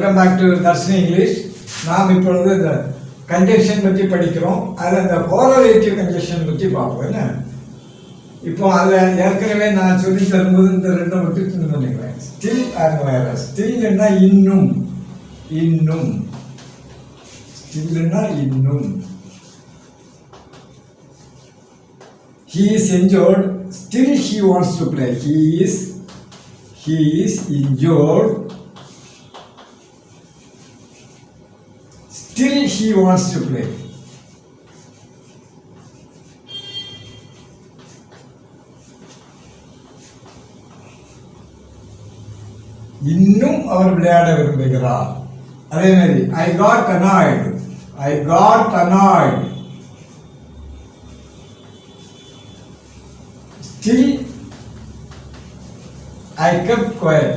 Welcome back to Dharshini English. நாம் இப்பொழுது இந்த கன்ஜெக்ஷன் பற்றி படிக்கிறோம். அதில் இந்த கோரலேட்டிவ் கன்ஜெக்ஷன் பற்றி பார்ப்போம். என்ன இப்போ அதில் ஏற்கனவே நான் சொல்லி தரும்போது இந்த ரெண்டும் விட்டு நினைக்கிறேன். Still and virus. ஸ்டில்னா இன்னும், இன்னும், ஸ்டில்னா இன்னும். He is injured, still he wants to play. He is injured, still he wants to play. இன்னும் அவர் விளையாட விரும்புகிறார். அதே மாதிரி I got annoyed. Still I kept quiet.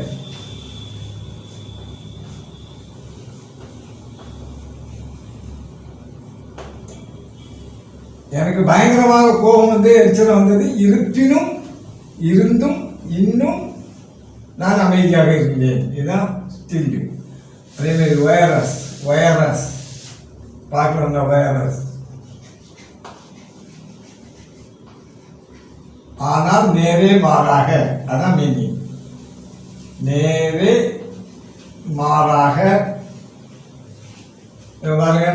எனக்கு பயங்கரமாக கோபம் வந்து எரிச்சல் வந்தது. இருந்தும் இன்னும் நான் அமைதியாக இருந்தேன். இதுதான் ஸ்டில். அதே மாதிரி வைரஸ் பார்க்கணுங்க. வைரஸ் ஆனால் நேரே மாறாக, அதான் மீனிங். நேரே மாறாக பாருங்க.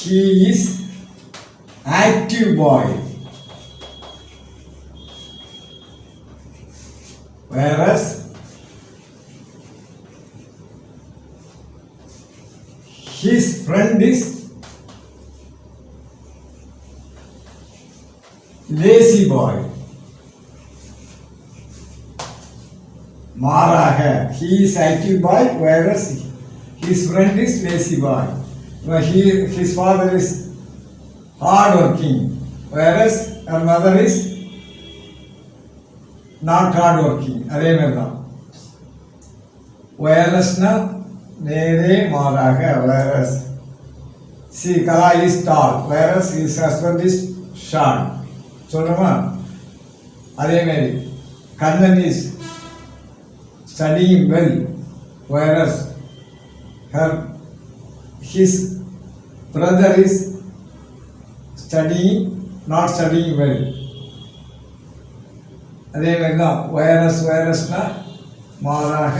He is active boy, whereas his friend is lazy boy. மாறாக he is active boy, whereas his friend is lazy boy. His father is hard working, whereas her mother is not hard working. அதே மாதிரி தான் whereasனா நேரே மாறாக. whereas see Kala is tall, whereas his husband is short. சொல்றோமா? அதே மாதிரி Kannan is studying well, whereas his brother is not studying well. அதே மாதிரி தான் வைரஸ்னா மாறாக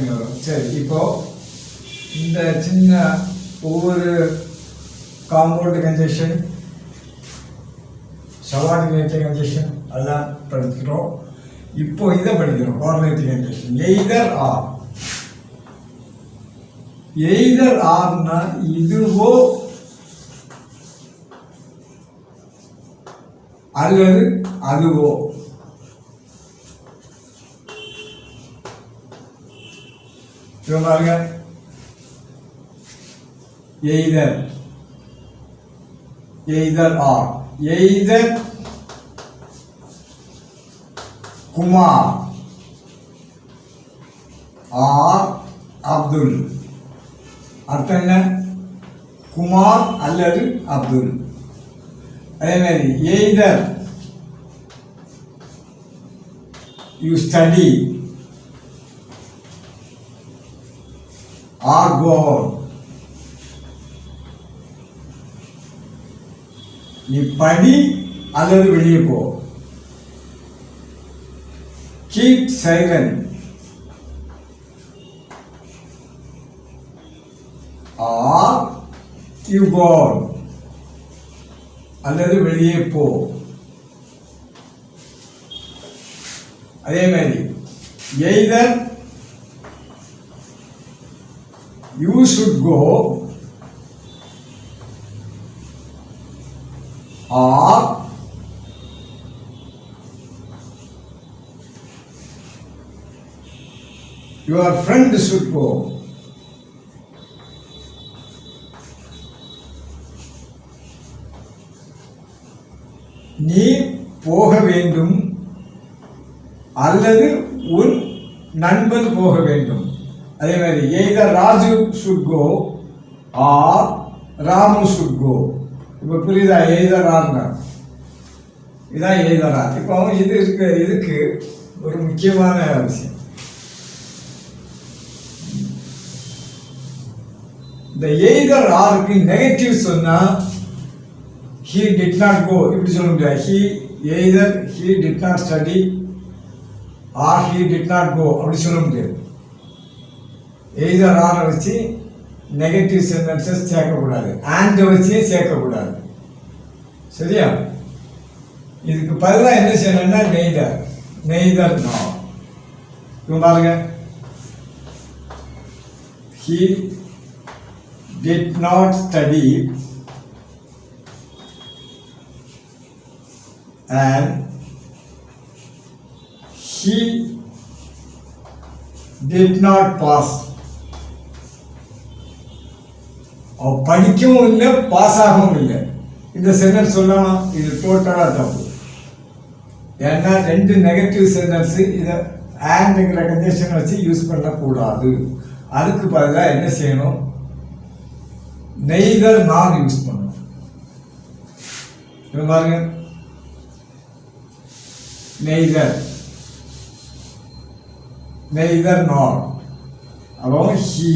வரும். சரி, இப்போ இந்த சின்ன ஒவ்வொரு காம்பவுண்ட் கன்ஜெக்ஷன், சபார்டினேட் கன்ஜெக்ஷன் அதெல்லாம் படிக்கிறோம். இப்போ இதை படிக்கிறோம், கோஆர்டினேட்டிவ் கன்ஜெக்ஷன். எய்தர் ஆர்னா இதுவோ அல்லது அதுவோ. பாருங்க, either or. Either Kumar or Abdul. அர்த்தம் என்ன? குமார் அல்லது அப்துல். அதே மாதிரி either you study or go. நீ படி அல்லது வெளியே போ. Keep silent or you go, அல்லது வெளியே போ. அதே மாதிரி either you should go or your friend should go. நீ போக வேண்டும் அல்லது உன் நண்பன் போக வேண்டும். அதே மாதிரி either Raju should go or Ramu should go. இப்போ புரியுதா? எய்தர் ஆர்னா இதான் எய்தர் ஆர். இப்போ இதுக்கு ஒரு முக்கியமான விஷயம். இந்த எய்தர் ஆருக்கு நெகட்டிவ் சொன்னா he did not go இப்படி சொல்ல முடியாது. he did not study or he did not go அப்படி சொல்ல முடியாது. எய்தர் ஆரை வச்சு நெகட்டிவ் சென்டென்சஸ் சேர்க்கக்கூடாது, and வச்சு சேர்க்கக்கூடாது. சரியா? இதுக்கு பதிலாக என்ன செய்யணும்னா நெய்தர் நார். இப்போ பாருங்க, he did not study and he did not pass. படிக்கவும் இல்லை, பாஸ் ஆகவும் இல்லை. இந்த சென்டென்ஸ் சொல்லலாம், இது டோட்டலாக தப்பு. ஏன்னா ரெண்டு நெகட்டிவ் சென்டென்ஸு இதை ஆண்ட்ங்கிற கண்டிஷனை வச்சு யூஸ் பண்ணக்கூடாது. அதுக்கு பதிலாக என்ன செய்யணும், நெய்தர் நார் யூஸ் பண்ணணும். பாருங்க, நெய்தர் நார். அப்போ he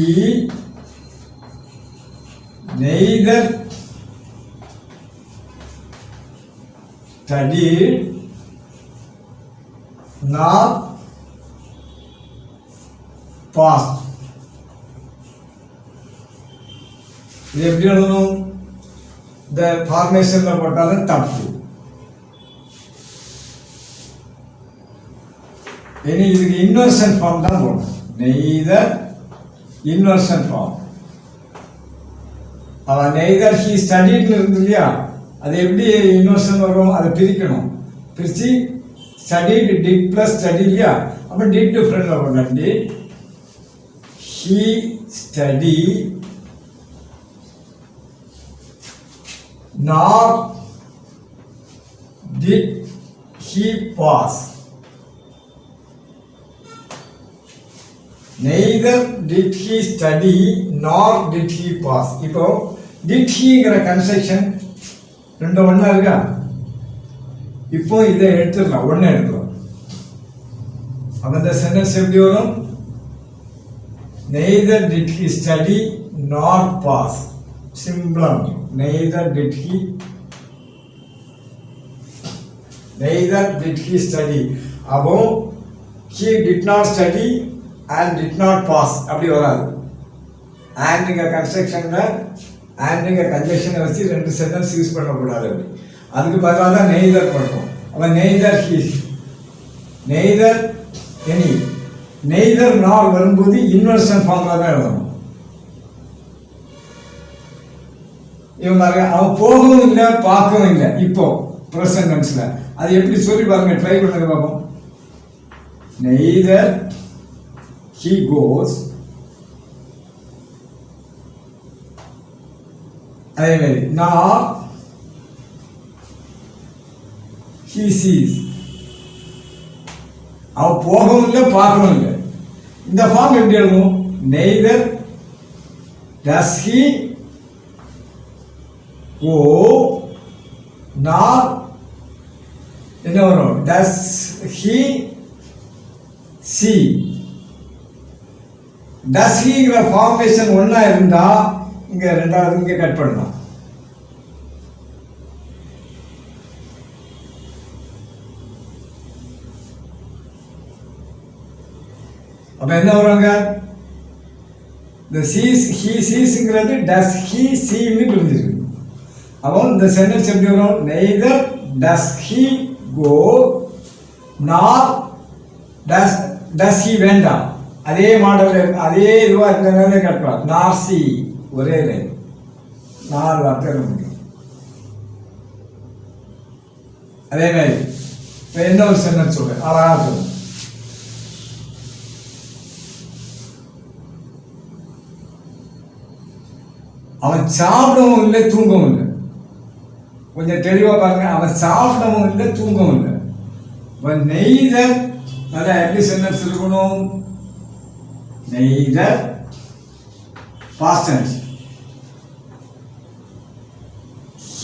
neither studied nor passed. இது எப்படி எழுதணும்? இந்த ஃபார்மேஷன்ல போட்டாலும் தப்பு. இனி இதுக்கு இன்வர்ஷன் ஃபார்ம் தான் போடணும். Neither inversion form. அவன் நெய்தர் ஹி ஸ்டடின்னு இருந்து இல்லையா, அது எப்படி இன்வர்ஷன் வரும்? அதை பிரிக்கணும். பிரித்து ஸ்டடிடு டிட் ப்ளஸ் ஸ்டடி இல்லையா, அப்போ டிட் ஃப்ரெண்ட் வரும். Did he study nor did he pass. Neither did he study nor did he pass. இப்போ did heங்கிற கன்ஸ்ட்ரக்ஷன் ரெண்டு ஒன்றா இருக்கா? இப்போ இதை எடுத்துடலாம், ஒன்று எடுக்கலாம். அப்போ இந்த சென்டென்ஸ் எப்படி வரும்? Neither did he study nor pass. சிம்பிளா neither did he study. அப்போ he did not study and did not pass அப்படி வராது. and கன்ஸ்ட்ரக்ஷன்ல and கன்ஜெக்ஷனை வச்சு ரெண்டு சென்டென்ஸ் யூஸ் பண்ணக்கூடாது. அதுக்கு பதிலாக தான் நெய்தர் பண்ணுறோம். அப்போ நெய்தர் நார் வரும்போது இன்வர்ஷன் ஃபார்ம்ல தான் எழுதணும். இவன் பாருங்க, அவன் போகவும் இல்லை, பார்க்கவும் இல்லை. இப்போ ப்ரெசன்ட் டென்ஸ்ல அது எப்படி சொல்லி பாருங்க, ட்ரை பண்ணது பார்ப்போம். நெய்தர் he goes, அதே மாதிரி nor he sees. அவன் போகவும் இல்லை, பார்க்கவும் இல்லை. இந்த ஃபார்ம் எப்படி எழுதும்? Neither does he go nor என்ன வரும்? does he see. does heங்கிற ஃபார்மேஷன் ஒன்றா இருந்தா இங்க ரெண்டாவது இங்கே கட் பண்ணலாம். அப்ப என்ன வருவாங்க? the sees he seesங்கிறது does he see ன்னு புரிஞ்சிருக்கு. அப்போ இந்த சென்டென்ஸ் எப்படி வரும்? neither does he go nor does he வேண்டாம். அதே மாடல் அதே இதுவாக இருந்தனாலே கட்டலாம். nor see ஒரே லைன், 4 வார்த்தை முடியும். அதே மாதிரி இப்போ என்ன ஒரு சென்டென்ஸ் சொல்றேன், அழகா சொல்றேன். அவன் சாப்பிடவும் இல்லை, தூங்கவும் இல்லை. கொஞ்சம் தெளிவா பாருங்க, அவன் சாப்பிடவும் இல்லை, தூங்கவும் இல்லை. நெய்தர் நல்லா எப்படி சென்டென்ஸ் இருக்கணும்? Neither past tense.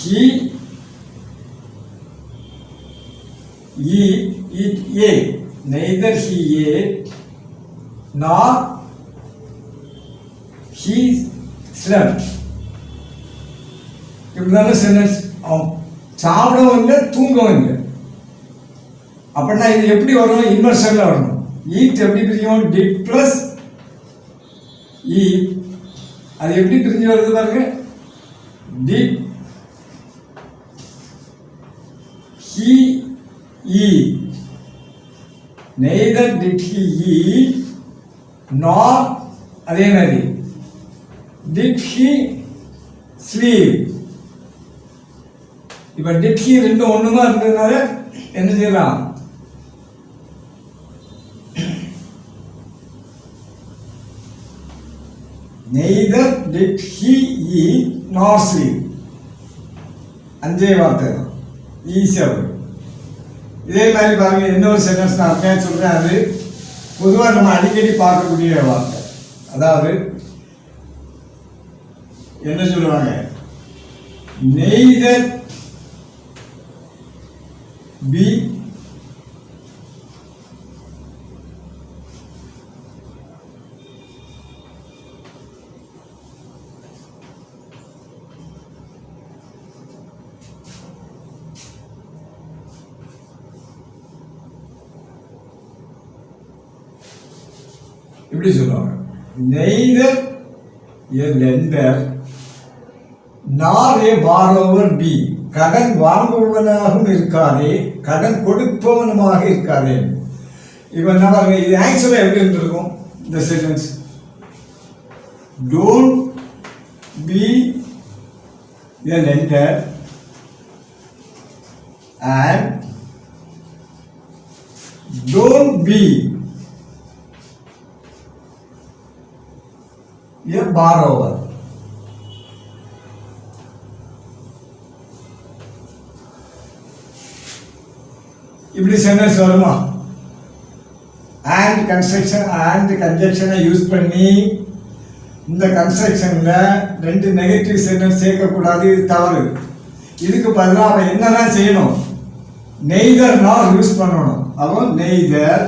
he ate, neither he ate nor he slept. இப்படிதானே சென்டென்ஸ். அவன் சாப்பிடவும் இல்லை தூங்கவும் இல்லை. அப்படின்னா இது எப்படி வரும்? இன்வெர்ஷனில் வரணும். ஈட் எப்படி பிரியும்? டிட் ப்ளஸ் ஈ. அது எப்படி பிரிஞ்சு வருது பாருங்க. Did he eat. Neither did he eat nor அதே மாதிரி did he sleep. இப்போ did he ரெண்டும் ஒண்ணுமா இருந்ததுனால என்ன செய்யலாம்? Neither did he eat nor sleep. அஞ்சே வார்த்தை தான், ஈஸியாக வரும். இதே மாதிரி பாருங்க, இன்னொரு சென்டென்ஸ் நான் அப்படியே சொல்றேன். அது பொதுவாக நம்ம அடிக்கடி பார்க்கக்கூடிய வார்த்தை. அதாவது என்ன சொல்லுவாங்க? neither be இப்படி சொல்லுவாங்க. neither a lender nor a borrower be. கடன் வாங்குவனாகவும் இருக்காதே, கடன் கொடுப்பவனுமாக இருக்காதே. இப்போ என்ன பாருங்க, இது ஆக்சுவலாக எப்படி இருந்திருக்கும்? இந்த sentence don't be a lender and don't be a borrower. இப்படி சென்டென்ஸ் வருமா? and கன்ஸ்ட்ரக்ஷன் and கன்ஜெக்ஷனை யூஸ் பண்ணி இந்த கன்ஸ்ட்ரக்ஷன்ல ரெண்டு நெகட்டிவ் சென்டென்ஸ் சேர்க்கக்கூடாது, இது தவறு. இதுக்கு பதிலாக அவன் என்னதான் செய்யணும்? நெய்தர் நார் யூஸ் பண்ணணும். அவன் நெய்தர்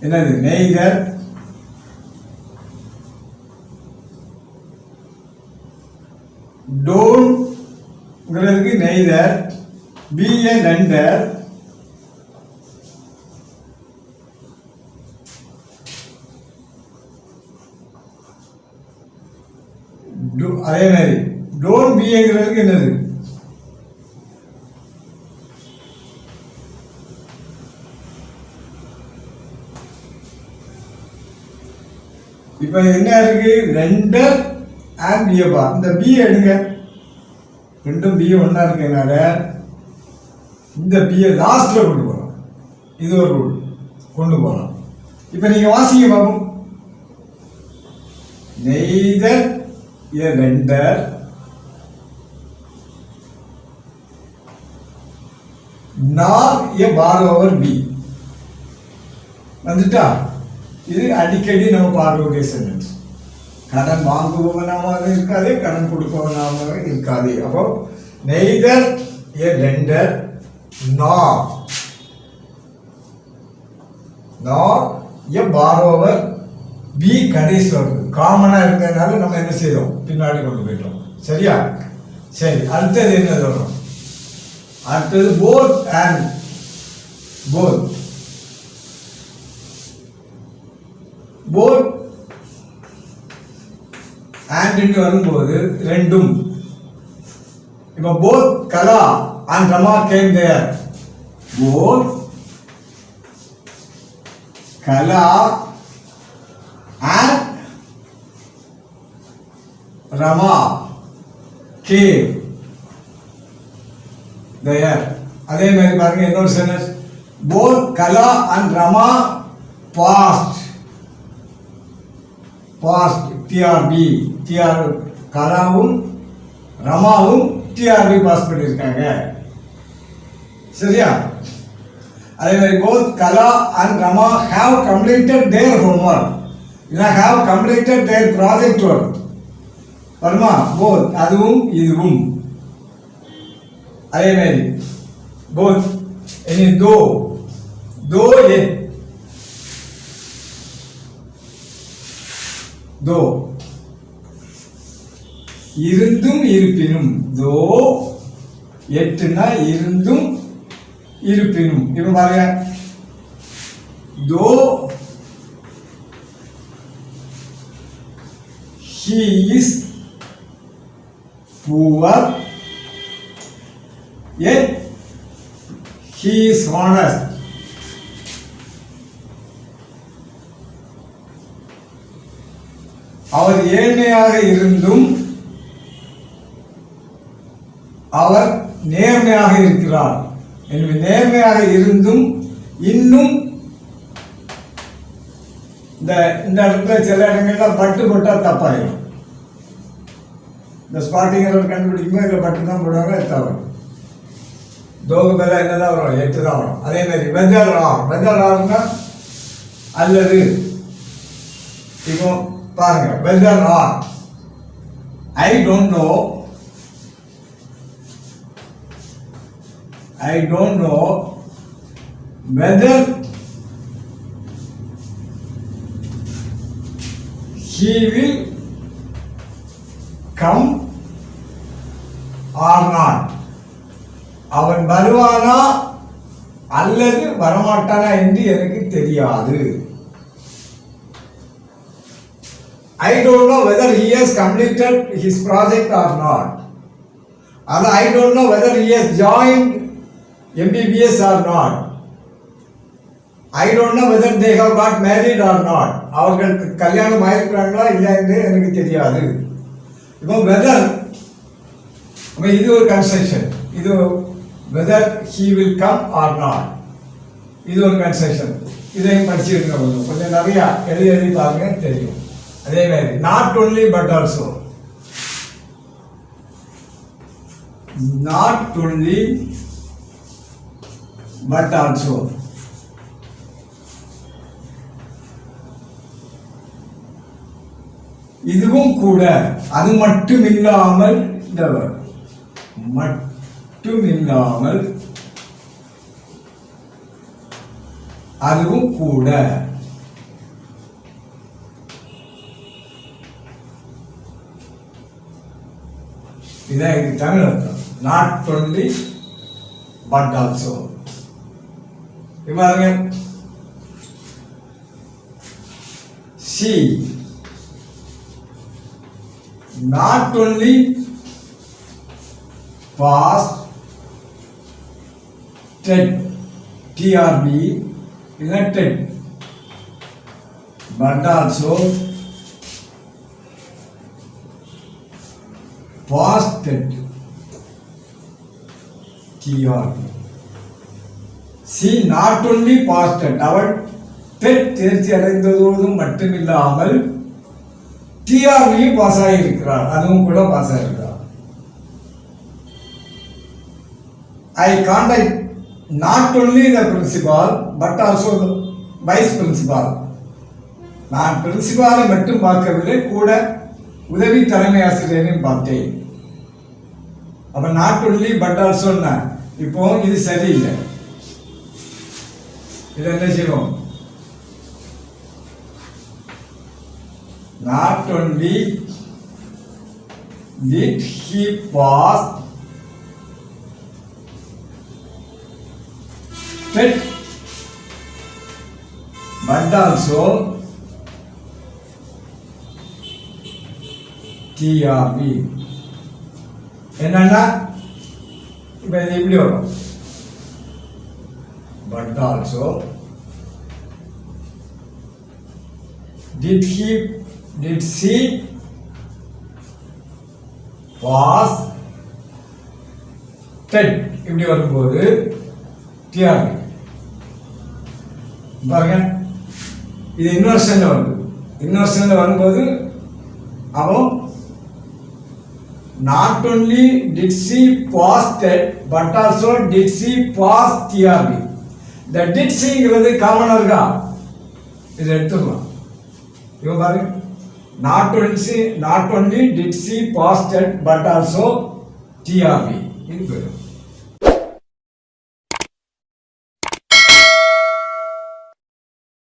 என்னது? நெய்தர் டோன்ட்ங்கிறதுக்கு நெய்தர், பி ஏ லெண்டர், அதே மாதிரி டோன்ட் பிங்கிறதுக்கு என்னது? இப்போ என்ன இருக்கு? லெண்டர் அண்ட் பிஏபா. இந்த பி எடுங்க, ரெண்டும் பி ஒன்னா இருக்கனால இந்த பிஏ லாஸ்ட்ல கொண்டு போகலாம். இது ஒரு ரூல், கொண்டு போகலாம். இப்போ நீங்க வாசிங்க பாப்போம். நெய்தர் ஏ லெண்டர் நார் ஏ பாரோவர் பி. வந்துட்டா? இது அடிக்கடி நம்ம பார்க்கக்கூடிய சென்டென்ஸ். கடன் வாங்குபவனாக இருக்காது, கடன் கொடுப்பவனாக இருக்காது. அப்போ நெய்தர் ஏ லெண்டர் நார் ஏ பாரோவர் பி கடைசியில் வருது. காமனாக இருக்கிறதுனால நம்ம என்ன செய்யறோம்? பின்னாடி கொண்டு போயிட்டோம். சரியா? சரி, அடுத்தது என்ன சொல்றோம்? அடுத்தது both and both. Both and வரும்போது ரெண்டும். இப்ப both Kala and Rama came there. Both Kala and Rama came there. அதே மாதிரி பாருங்க, இன்னொரு sentence. Both Kala and Rama passed. Passed TRB. TR கலாவும் ரமாவும் டிஆர்பி பாஸ் பண்ணியிருக்காங்க. சரியா? அதே மாதிரி both Kala and Rama have completed their homework. இல்லைனா have completed their project work வருமா? போத் அதுவும் இதுவும். அதே மாதிரி போத் இனி தோ எட் தோ இருந்தும் இருப்பினும் தோ எட்டுனா இருந்தும் இருப்பினும் இப்ப பாருங்க தோ he is poor yet he is honest. அவர் ஏழ்மையாக இருந்தும் அவர் நேர்மையாக இருக்கிறார். எனவே நேர்மையாக இருந்தும் இன்னும் இந்த இடத்துல சில இடங்கள்ல பட்டு போட்டா தப்பாயிடும். இந்த ஸ்பாட்டிங் கண்டுபிடிக்கும்போது இதில் பட்டு தான் போடுவாங்க, தவறு. தோகு மேல என்னதான் வரும், 8 தான் வரும். அதே மாதிரி வெதர் ஆர்னா அல்லது. இப்போ பாருங்க whether or I don't know whether he will come or not. அவன் வருவானா அல்லது வரமாட்டானா என்று எனக்கு தெரியாது. I don't know whether he has completed his project or not. And I don't know whether he has joined MBBS or not. I don't know whether they have got married or not. அவர்களுக்கு கல்யாணம் ஆயிருக்கிறாங்களா இல்லையா என்று எனக்கு தெரியாது. இப்போ weather இது ஒரு construction. இது weather he will come or not, இது ஒரு கன்ஸ்ட்ரக்ஷன். இதையும் படிச்சுருங்க, கொஞ்சம் நிறையா எழுதி பாருங்க தெரியும். அதே மாதிரி not only but also, not only but also, இதுவும் கூட, அது மட்டும் இல்லாமல், மட்டும் இல்லாமல் அதுவும் கூட. இதான் எனக்கு தமிழ் அர்த்தம். Not only but also. பாருங்க C not only passed TED TRB elected but also passed TED TRB. See, not only passed TED, அவள் TED தேர்ச்சி அடைந்ததோடு மட்டுமில்லாமல் டிஆர்பியும் பாஸ் ஆகியிருக்கிறார், அதுவும் கூட பாஸ் ஆகிருக்கிறார். I contact not only the principal but also vice principal. நான் பிரின்சிபாலை மட்டும் பார்க்கவில்லை, கூட உதவி தலைமை ஆசிரியரையும் பார்த்தேன். அப்ப நாட் ஒன்லி பட் ஆல்சோன்னா இப்போ இது சரியில்லை. இது என்ன செய்வோம்? Not only did he pass TED but also TRB. என்னன்னா இப்ப இது எப்படி வரும்? But also did she pass TED இப்படி வரும்போது டிஆர்பி. பாருங்க இது இன்வெர்ஷன்ல வருது. இன்வெர்ஷன்ல வரும்போது அவன் not only did she pass TED but also did she pass TRB. the did sheங்கிறது காமனா இருக்கா? இது எடுத்துக்கலாம். இவ பாருங்க not only did she pass TED but also TRB. இது